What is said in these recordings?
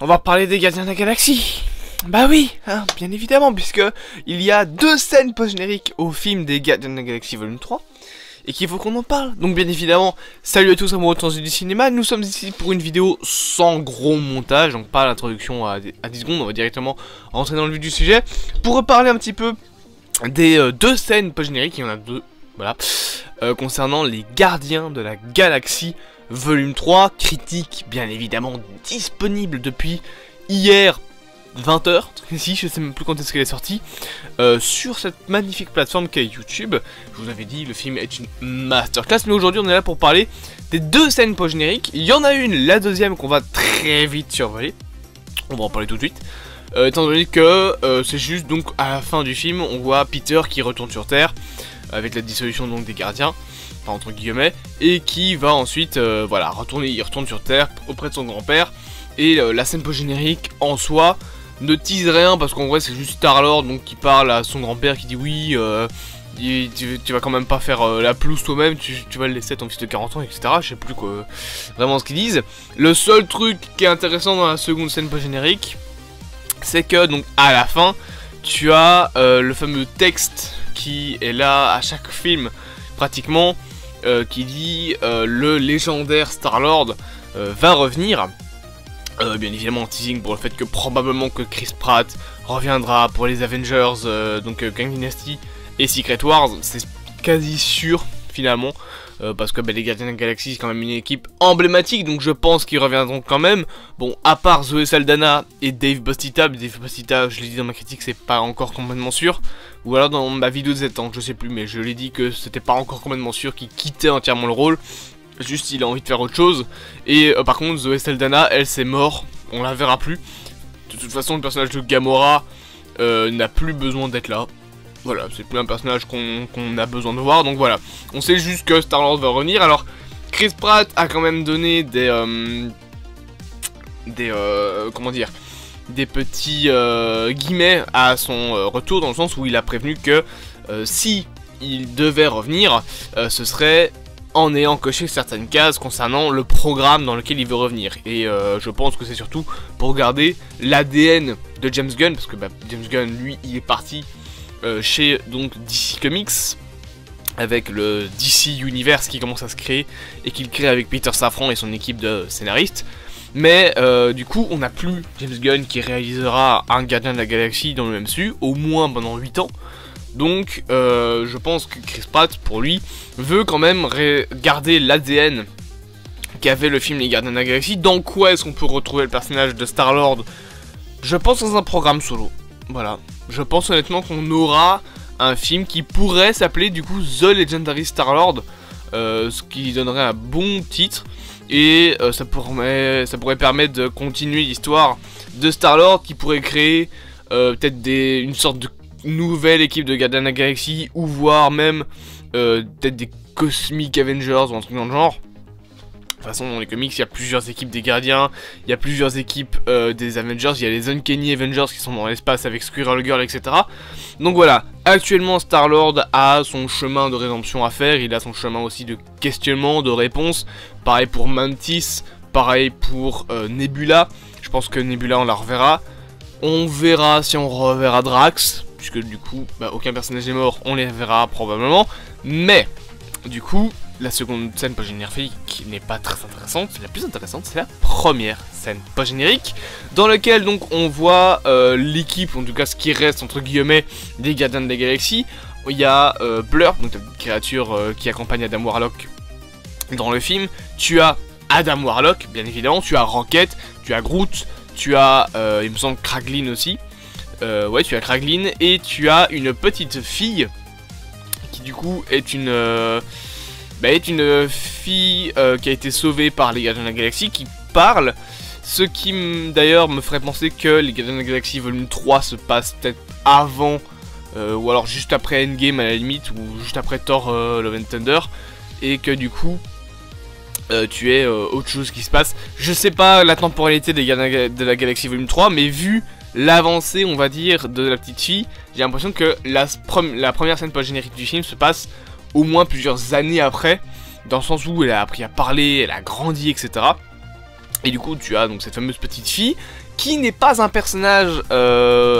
On va reparler des Gardiens de la Galaxie. Bah oui, hein, bien évidemment, puisque il y a 2 scènes post-génériques au film des Gardiens de la Galaxie volume 3, et qu'il faut qu'on en parle. Donc bien évidemment, salut à tous amoureux du cinéma, nous sommes ici pour une vidéo sans gros montage, donc pas l'introduction à 10 secondes, on va directement rentrer dans le vif du sujet, pour reparler un petit peu des 2 scènes post-génériques, il y en a 2, voilà, concernant les Gardiens de la Galaxie volume 3, critique bien évidemment disponible depuis hier 20h, ici je sais même plus quand est-ce qu'elle est sortie, sur cette magnifique plateforme qu'est YouTube. Je vous avais dit, le film est une masterclass, mais aujourd'hui on est là pour parler des 2 scènes post-génériques. Il y en a une, la deuxième, qu'on va très vite survoler, on va en parler tout de suite, étant donné que c'est juste donc à la fin du film, on voit Peter qui retourne sur Terre, avec la dissolution donc des gardiens, enfin entre guillemets, et qui va ensuite, voilà, il retourne sur Terre auprès de son grand-père, et la scène post-générique en soi ne tease rien, parce qu'en vrai c'est juste Star-Lord donc qui parle à son grand-père qui dit oui, tu vas quand même pas faire la pelouse toi-même, tu vas le laisser à ton fils de 40 ans, etc. Je sais plus quoi, vraiment ce qu'ils disent. Le seul truc qui est intéressant dans la seconde scène post-générique, c'est que donc à la fin, tu as le fameux texte qui est là à chaque film pratiquement, qui dit le légendaire Star-Lord va revenir. Bien évidemment teasing pour le fait que probablement que Chris Pratt reviendra pour les Avengers, donc Kang Dynasty et Secret Wars, c'est quasi sûr finalement, parce que les Gardiens de la Galaxie c'est quand même une équipe emblématique, donc je pense qu'ils reviendront quand même. Bon, à part Zoe Saldana et Dave Bautista, je l'ai dit dans ma critique, c'est pas encore complètement sûr, ou alors dans ma vidéo de 7 ans, je sais plus, mais je l'ai dit que c'était pas encore complètement sûr qu'il quittait entièrement le rôle. Juste il a envie de faire autre chose. Et par contre Zoe Saldana, elle c'est mort, on la verra plus. De toute façon le personnage de Gamora n'a plus besoin d'être là. Voilà, c'est plus un personnage qu'on a besoin de voir. Donc voilà, on sait juste que Star-Lord va revenir. Alors Chris Pratt a quand même donné comment dire, des petits guillemets à son retour, dans le sens où il a prévenu que si il devait revenir, ce serait en ayant coché certaines cases concernant le programme dans lequel il veut revenir. Et je pense que c'est surtout pour garder l'ADN de James Gunn, parce que James Gunn, lui, il est parti chez donc DC Comics, avec le DC Universe qui commence à se créer, et qu'il crée avec Peter Safran et son équipe de scénaristes. Mais du coup, on n'a plus James Gunn qui réalisera un Gardien de la Galaxie dans le MCU, au moins pendant 8 ans. Donc je pense que Chris Pratt, pour lui, veut quand même garder l'ADN qu'avait le film Les Gardiens de la Galaxie. Dans quoi est-ce qu'on peut retrouver le personnage de Star-Lord? Je pense dans un programme solo. Voilà. Je pense honnêtement qu'on aura un film qui pourrait s'appeler du coup The Legendary Star-Lord, ce qui donnerait un bon titre. Et ça pourrait permettre de continuer l'histoire de Star-Lord, qui pourrait créer peut-être une sorte de nouvelle équipe de Gardiens de la Galaxie, ou voire même peut-être des Cosmic Avengers ou un truc dans le genre. De toute façon, dans les comics, il y a plusieurs équipes des Gardiens, il y a plusieurs équipes des Avengers, il y a les Uncanny Avengers qui sont dans l'espace avec Squirrel Girl, etc. Donc voilà, actuellement Star-Lord a son chemin de rédemption à faire, il a son chemin aussi de questionnement, de réponse. Pareil pour Mantis, pareil pour Nebula. Je pense que Nebula, on la reverra. On verra si on reverra Drax, puisque du coup, aucun personnage est mort, on les verra probablement. Mais, du coup, la seconde scène post-générique n'est pas très intéressante. La plus intéressante, c'est la première scène post-générique, dans laquelle donc on voit l'équipe, en tout cas ce qui reste entre guillemets des Gardiens de la Galaxie. Il y a Blur, donc la créature qui accompagne Adam Warlock dans le film. Tu as Adam Warlock, bien évidemment, tu as Rocket, tu as Groot, tu as, il me semble, Kraglin aussi. Ouais, tu as Kraglin, et tu as une petite fille qui du coup est une fille qui a été sauvée par les Gardiens de la Galaxie, qui parle, ce qui d'ailleurs me ferait penser que les Gardiens de la Galaxie volume 3 se passe peut-être avant, ou alors juste après Endgame à la limite, ou juste après Thor Love and Thunder, et que du coup tu es autre chose qui se passe. Je sais pas la temporalité des Gardiens de la Galaxie volume 3, mais vu l'avancée, on va dire, de la petite fille, j'ai l'impression que la première scène post-générique du film se passe au moins plusieurs années après, dans le sens où elle a appris à parler, elle a grandi, etc. Et du coup tu as donc cette fameuse petite fille qui n'est pas un personnage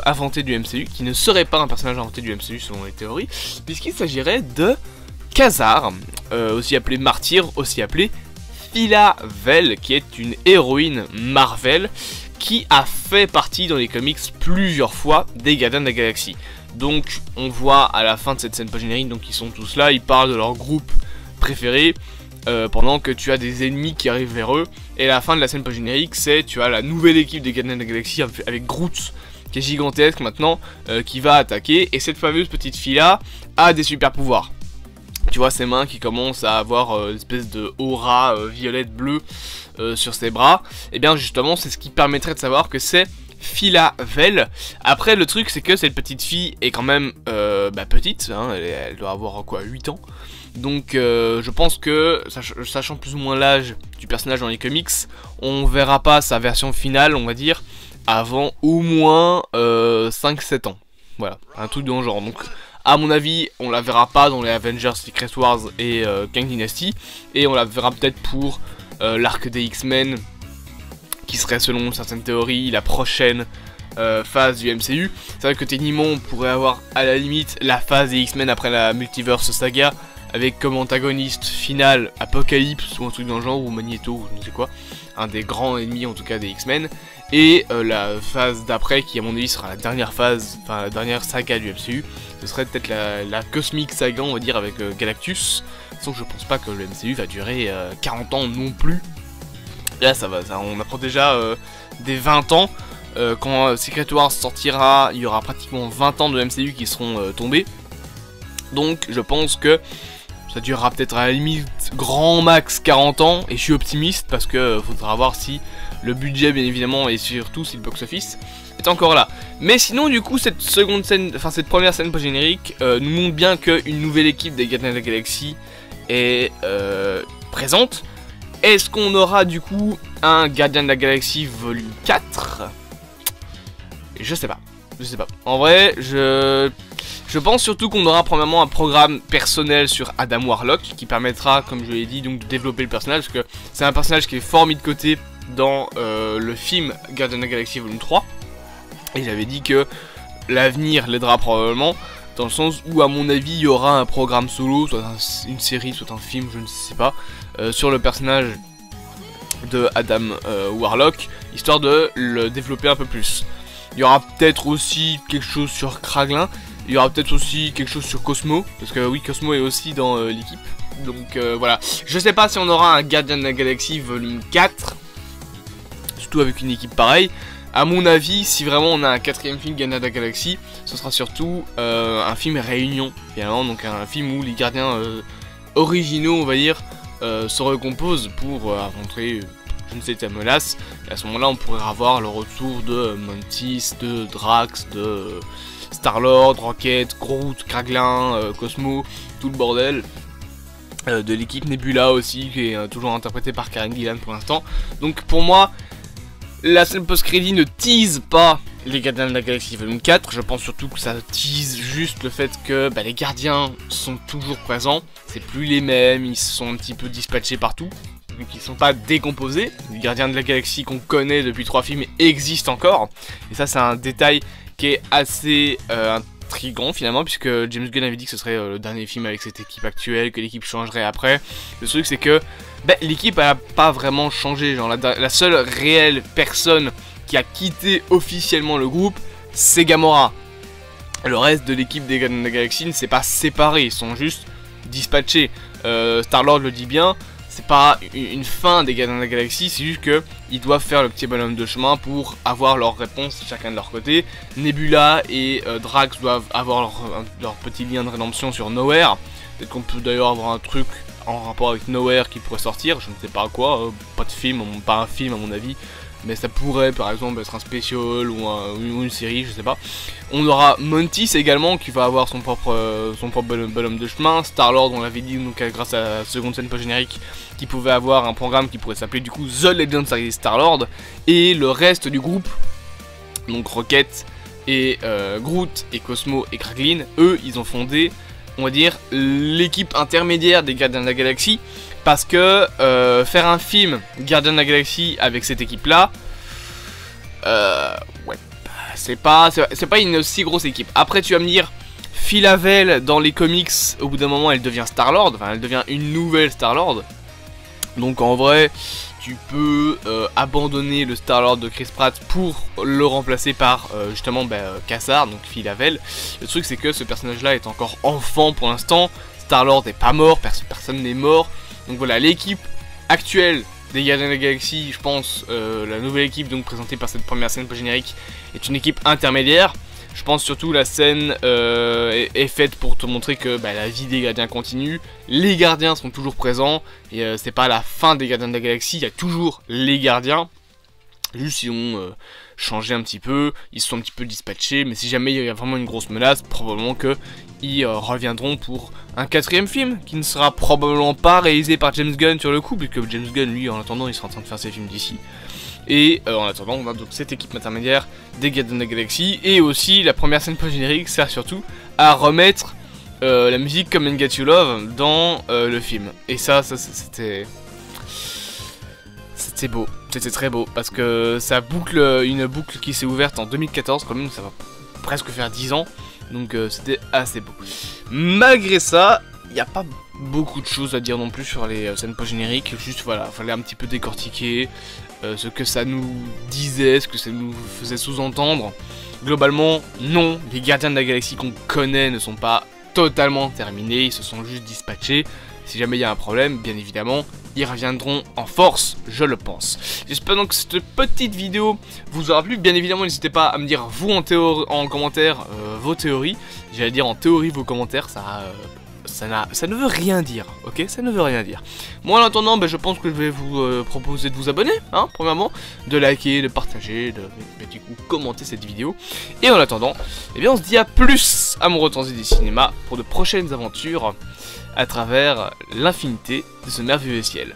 inventé du MCU, qui ne serait pas un personnage inventé du MCU selon les théories, puisqu'il s'agirait de Ka-Zar, aussi appelée Martyr, aussi appelée Phyla Vell, qui est une héroïne Marvel qui a fait partie dans les comics plusieurs fois des Gardiens de la Galaxie. Donc on voit à la fin de cette scène post-générique, donc ils sont tous là, ils parlent de leur groupe préféré, pendant que tu as des ennemis qui arrivent vers eux. Et à la fin de la scène post-générique, c'est tu as la nouvelle équipe des Gardiens de la Galaxie avec Groot, qui est gigantesque maintenant, qui va attaquer. Et cette fameuse petite fille là a des super pouvoirs. Tu vois ses mains qui commencent à avoir une espèce de aura violette bleue sur ses bras. Et bien justement c'est ce qui permettrait de savoir que c'est Phyla Vell. Après le truc c'est que cette petite fille est quand même petite, hein, elle doit avoir quoi, 8 ans. Donc je pense que, sachant plus ou moins l'âge du personnage dans les comics, on verra pas sa version finale, on va dire, avant au moins 5-7 ans. Voilà, un truc dans le genre. Donc à mon avis, on la verra pas dans les Avengers Secret Wars et Kang Dynasty. Et on la verra peut-être pour l'arc des X-Men, qui serait selon certaines théories la prochaine phase du MCU. C'est vrai que techniquement on pourrait avoir à la limite la phase des X-Men après la Multiverse Saga, avec comme antagoniste final Apocalypse ou un truc dans le genre, ou Magneto ou je ne sais quoi, un des grands ennemis en tout cas des X-Men. Et la phase d'après qui à mon avis sera la dernière phase, enfin la dernière saga du MCU, ce serait peut-être la Cosmic Saga on va dire avec Galactus. Sauf que je pense pas que le MCU va durer 40 ans non plus. Là on apprend déjà des 20 ans. Quand Secret Wars sortira, il y aura pratiquement 20 ans de MCU qui seront tombés. Donc je pense que ça durera peut-être à la limite grand max 40 ans. Et je suis optimiste parce que faudra voir si le budget bien évidemment et surtout si le box-office est encore là. Mais sinon du coup cette seconde scène, enfin cette première scène post-générique nous montre bien qu'une nouvelle équipe des Gardiens de la Galaxie est présente. Est-ce qu'on aura du coup un Gardien de la Galaxie volume 4? Je sais pas. En vrai, je pense surtout qu'on aura premièrement un programme personnel sur Adam Warlock qui permettra, comme je l'ai dit, donc de développer le personnage, parce que c'est un personnage qui est fort mis de côté dans le film Gardien de la Galaxie volume 3. Et j'avais dit que l'avenir l'aidera probablement, dans le sens où à mon avis il y aura un programme solo, soit une série, soit un film, je ne sais pas, sur le personnage de Adam Warlock, histoire de le développer un peu plus. Il y aura peut-être aussi quelque chose sur Kraglin, il y aura peut-être aussi quelque chose sur Cosmo, parce que oui, Cosmo est aussi dans l'équipe. Donc voilà, je sais pas si on aura un Gardien de la Galaxie volume 4, surtout avec une équipe pareille. A mon avis, si vraiment on a un 4ème film Gardien de la Galaxie, ce sera surtout un film réunion, finalement, donc un film où les gardiens originaux, on va dire, se recomposent pour affronter je ne sais quelle menace. Et à ce moment-là, on pourrait avoir le retour de Mantis, de Drax, de Star-Lord, Rocket, Groot, Kraglin, Cosmo, tout le bordel. De l'équipe Nebula aussi, qui est toujours interprétée par Karen Gillan pour l'instant. Donc pour moi, la scène post-crédit ne tease pas les Gardiens de la Galaxie volume 4. Je pense surtout que ça tease juste le fait que les gardiens sont toujours présents. C'est plus les mêmes, ils sont un petit peu dispatchés partout. Donc ils sont pas décomposés. Les Gardiens de la Galaxie qu'on connaît depuis 3 films existent encore. Et ça c'est un détail qui est assez intriguant finalement, puisque James Gunn avait dit que ce serait le dernier film avec cette équipe actuelle, que l'équipe changerait après. Le truc c'est que l'équipe a pas vraiment changé. Genre la seule réelle personne qui a quitté officiellement le groupe, c'est Gamora. Le reste de l'équipe des Gardiens de la Galaxie ne s'est pas séparé, ils sont juste dispatchés. Star-Lord le dit bien, c'est pas une fin des Gardiens de la Galaxie, c'est juste que ils doivent faire le petit bonhomme de chemin pour avoir leur réponse chacun de leur côté. Nebula et Drax doivent avoir leur petit lien de rédemption sur Nowhere. Peut-être qu'on peut d'ailleurs avoir un truc en rapport avec Nowhere qui pourrait sortir, je ne sais pas quoi, pas de film, pas un film à mon avis. Mais ça pourrait par exemple être un spécial ou une série, je sais pas. On aura Mantis également qui va avoir son propre bonhomme de chemin. Star-Lord, on l'avait dit donc grâce à la seconde scène post-générique, qui pouvait avoir un programme qui pourrait s'appeler du coup The Legendary Star-Lord. Et le reste du groupe, donc Rocket et Groot et Cosmo et Kraglin, eux ils ont fondé, on va dire, l'équipe intermédiaire des Gardiens de la Galaxie. Parce que faire un film Gardiens de la Galaxie avec cette équipe-là, ouais, c'est pas une aussi grosse équipe. Après, tu vas me dire, Phil Havel dans les comics, au bout d'un moment, elle devient Star-Lord, enfin, elle devient une nouvelle Star-Lord. Donc en vrai, tu peux abandonner le Star-Lord de Chris Pratt pour le remplacer par justement Kassar, donc Phil Havel. Le truc c'est que ce personnage-là est encore enfant pour l'instant. Star-Lord n'est pas mort, personne n'est mort. Donc voilà, l'équipe actuelle des Gardiens de la Galaxie, je pense, la nouvelle équipe donc présentée par cette première scène post-générique, est une équipe intermédiaire. Je pense surtout la scène est faite pour te montrer que la vie des gardiens continue. Les gardiens sont toujours présents. Et c'est pas la fin des Gardiens de la Galaxie. Il y a toujours les gardiens. Juste ils ont changé un petit peu. Ils se sont un petit peu dispatchés. Mais si jamais il y a vraiment une grosse menace, probablement qu'ils reviendront pour un 4ème film. Qui ne sera probablement pas réalisé par James Gunn sur le coup. Puisque James Gunn, lui, en attendant, il sera en train de faire ses films d'ici. Et en attendant, on a donc cette équipe intermédiaire des Gardiens de la Galaxie. Et aussi, la première scène post-générique sert surtout à remettre la musique Come and Get You Love dans le film. Et ça c'était beau. C'était très beau. Parce que ça boucle une boucle qui s'est ouverte en 2014 quand même. Ça va presque faire 10 ans. Donc c'était assez beau. Malgré ça, il n'y a pas beaucoup de choses à dire non plus sur les scènes post-génériques. Juste voilà, il fallait un petit peu décortiquer ce que ça nous disait, ce que ça nous faisait sous-entendre. Globalement, non, les Gardiens de la Galaxie qu'on connaît ne sont pas totalement terminés, ils se sont juste dispatchés. Si jamais il y a un problème, bien évidemment, ils reviendront en force, je le pense. J'espère donc que cette petite vidéo vous aura plu. Bien évidemment, n'hésitez pas à me dire, vous en commentaire, vos théories. J'allais dire en théorie vos commentaires, ça ne veut rien dire, ok? Ça ne veut rien dire. Moi en attendant, je pense que je vais vous proposer de vous abonner, hein, premièrement, de liker, de partager, de du coup commenter cette vidéo. Et en attendant, eh bien on se dit à plus à mon retour des cinémas pour de prochaines aventures à travers l'infinité de ce merveilleux ciel.